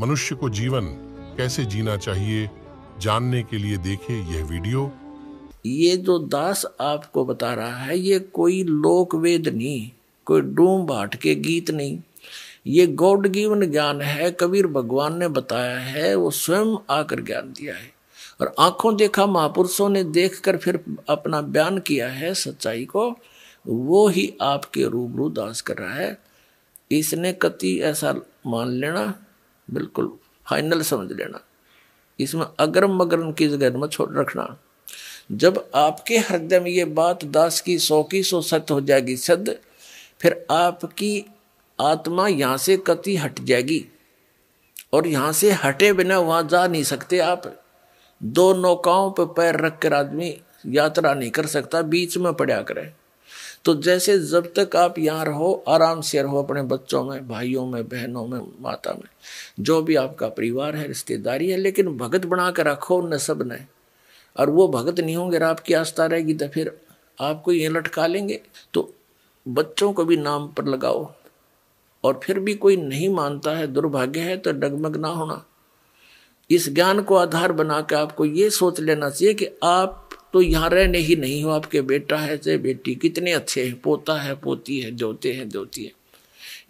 मनुष्य को जीवन कैसे जीना चाहिए, जानने के लिए देखें यह वीडियो। ये जो दास आपको बता रहा है ये कोई लोक वेद नहीं, कोई डूम भाट के गीत नहीं, ये गॉड गिवन ज्ञान है। कबीर भगवान ने बताया है, वो स्वयं आकर ज्ञान दिया है और आंखों देखा महापुरुषों ने देखकर फिर अपना बयान किया है सच्चाई को। वो ही आपके रूबरू दास कर रहा है। इसने कति ऐसा मान लेना, बिल्कुल फाइनल समझ लेना, इसमें अगरम मगरम की जगह में छोड़ रखना। जब आपके हृदय में ये बात दास की 100 सत्य हो जाएगी सद, फिर आपकी आत्मा यहाँ से कति हट जाएगी और यहाँ से हटे बिना वहां जा नहीं सकते आप। दो नौकाओं पर पैर रख कर आदमी यात्रा नहीं कर सकता, बीच में पड़ा करे। तो जैसे जब तक आप यहाँ रहो, आराम से रहो अपने बच्चों में, भाइयों में, बहनों में, माता में, जो भी आपका परिवार है, रिश्तेदारी है, लेकिन भगत बना कर रखो उन सब ने। और वो भगत नहीं होंगे, आपकी आस्था रहेगी तो फिर आपको ये लटका लेंगे। तो बच्चों को भी नाम पर लगाओ, और फिर भी कोई नहीं मानता है, दुर्भाग्य है, तो डगमग ना होना। इस ज्ञान को आधार बना के आपको ये सोच लेना चाहिए कि आप तो यहाँ रहने ही नहीं हो, आपके बेटा है चाहे बेटी, कितने अच्छे हैं, पोता है, पोती है, जोते हैं, दोती है,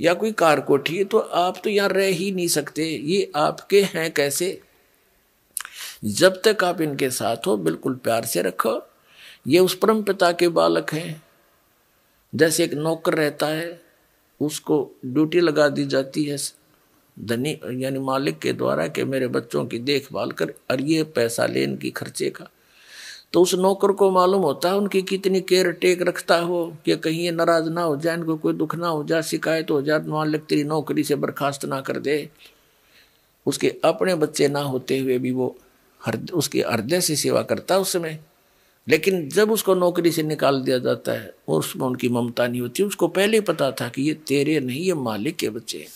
या कोई कार कोठी है, तो आप तो यहाँ रह ही नहीं सकते। ये आपके हैं कैसे? जब तक आप इनके साथ हो, बिल्कुल प्यार से रखो। ये उस परम पिता के बालक हैं। जैसे एक नौकर रहता है, उसको ड्यूटी लगा दी जाती है धनी यानी मालिक के द्वारा कि मेरे बच्चों की देखभाल कर, और ये पैसा ले इनकी खर्चे का। तो उस नौकर को मालूम होता है उनकी कितनी केयर टेक रखता हो कि कहीं ये नाराज ना हो जाए, इनको कोई दुख ना हो जाए, शिकायत हो जाए, मालिक तेरी नौकरी से बर्खास्त ना कर दे। उसके अपने बच्चे ना होते हुए भी वो उसके हृदय से सेवा करता है उस समय। लेकिन जब उसको नौकरी से निकाल दिया जाता है और उसमें उनकी ममता नहीं होती, उसको पहले ही पता था कि ये तेरे नहीं, ये मालिक के बच्चे हैं।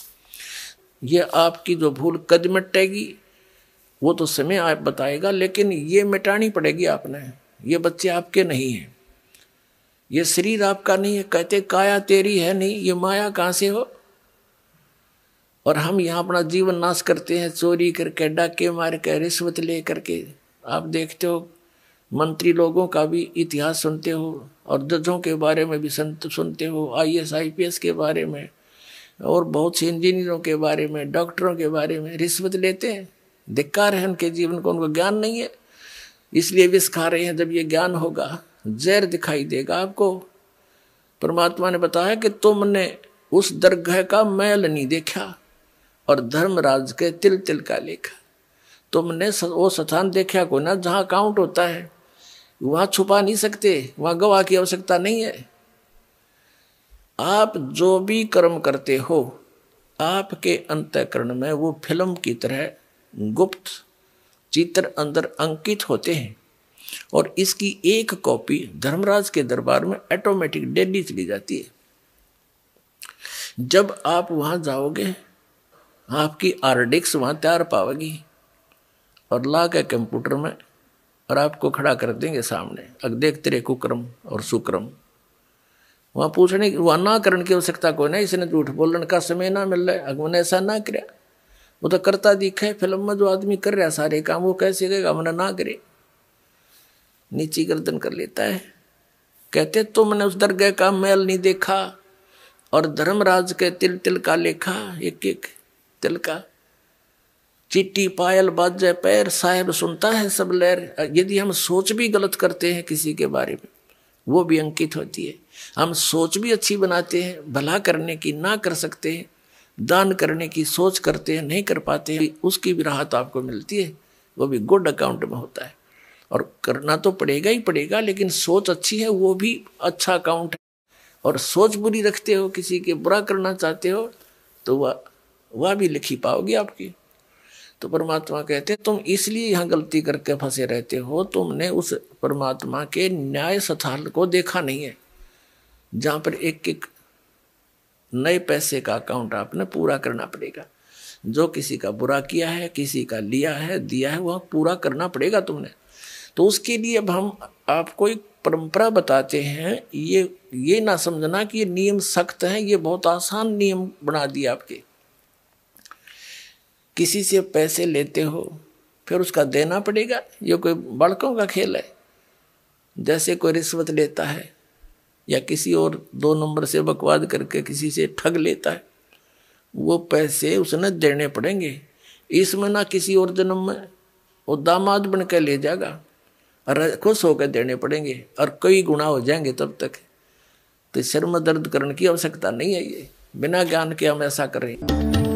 ये आपकी जो भूल कद मिटेगी वो तो समय आप बताएगा, लेकिन ये मिटानी पड़ेगी आपने। ये बच्चे आपके नहीं हैं, ये शरीर आपका नहीं है। कहते काया तेरी है नहीं, ये माया कहाँ से हो? और हम यहाँ अपना जीवन नाश करते हैं, चोरी करके, डाके मार के, रिश्वत ले करके। आप देखते हो मंत्री लोगों का भी इतिहास सुनते हो, और जजों के बारे में भी सुनते हो, IAS IPS के बारे में, और बहुत से इंजीनियरों के बारे में, डॉक्टरों के बारे में रिश्वत लेते हैं। धिक्कार है उनके जीवन को, उनको ज्ञान नहीं है, इसलिए विष खा रहे हैं। जब ये ज्ञान होगा, जहर दिखाई देगा आपको। परमात्मा ने बताया कि तुमने उस दरगाह का मैल नहीं देखा और धर्मराज के तिल तिल का लेखा। तुमने वो स्थान देखा को ना जहाँ काउंट होता है, वहां छुपा नहीं सकते, वहां गवाह की आवश्यकता नहीं है। आप जो भी कर्म करते हो, आपके अंतःकरण में वो फिल्म की तरह गुप्त चित्र अंदर अंकित होते हैं, और इसकी एक कॉपी धर्मराज के दरबार में ऑटोमेटिक डेली चली जाती है। जब आप वहां जाओगे, आपकी आरडिक्स वहां तैयार पाओगी और ला के कंप्यूटर में, और आपको खड़ा कर देंगे सामने, अब देख तेरे कुक्रम और सुक्रम। वहां पूछने की, वहां ना करने की आवश्यकता कोई नहीं। इसने झूठ बोलने का समय ना मिल रहा है, अगमन ऐसा ना करे, वो तो करता दिखा है। फिल्म में जो आदमी कर रहा है सारे काम, वो कैसे करेगा? हमने ना करे, नीची गर्दन कर लेता है। कहते तुमने उस दरगाह का मैल नहीं देखा और धर्मराज के तिल तिल का लेखा, एक एक तिल का। चिट्टी पायल बाजे पैर, साहेब सुनता है सब लहर। यदि हम सोच भी गलत करते हैं किसी के बारे में, वो भी अंकित होती है। हम सोच भी अच्छी बनाते हैं, भला करने की ना कर सकते हैं, दान करने की सोच करते हैं, नहीं कर पाते हैं, उसकी भी राहत आपको मिलती है, वो भी गुड अकाउंट में होता है। और करना तो पड़ेगा ही पड़ेगा, लेकिन सोच अच्छी है वो भी अच्छा अकाउंट है। और सोच बुरी रखते हो, किसी के बुरा करना चाहते हो, तो वह भी लिखी पाओगी आपकी। तो परमात्मा कहते तुम इसलिए यहाँ गलती करके फंसे रहते हो, तुमने उस परमात्मा के न्याय स्थल को देखा नहीं है, जहाँ पर एक एक नए पैसे का अकाउंट आपने पूरा करना पड़ेगा। जो किसी का बुरा किया है, किसी का लिया है, दिया है, वह पूरा करना पड़ेगा तुमने। तो उसके लिए अब हम आपको एक परंपरा बताते हैं। ये ना समझना कि ये नियम सख्त हैं, ये बहुत आसान नियम बना दिए आपके। किसी से पैसे लेते हो फिर उसका देना पड़ेगा। ये कोई बालकों का खेल है? जैसे कोई रिश्वत लेता है या किसी और 2 नंबर से बकवाद करके किसी से ठग लेता है, वो पैसे उसने देने पड़ेंगे। इसमें ना किसी और जन्म में वो दामाद बन के ले जाएगा और खुश होकर देने पड़ेंगे और कई गुना हो जाएंगे तब तक। तो सिर में दर्द करने की आवश्यकता नहीं है। ये बिना ज्ञान के हम ऐसा करें।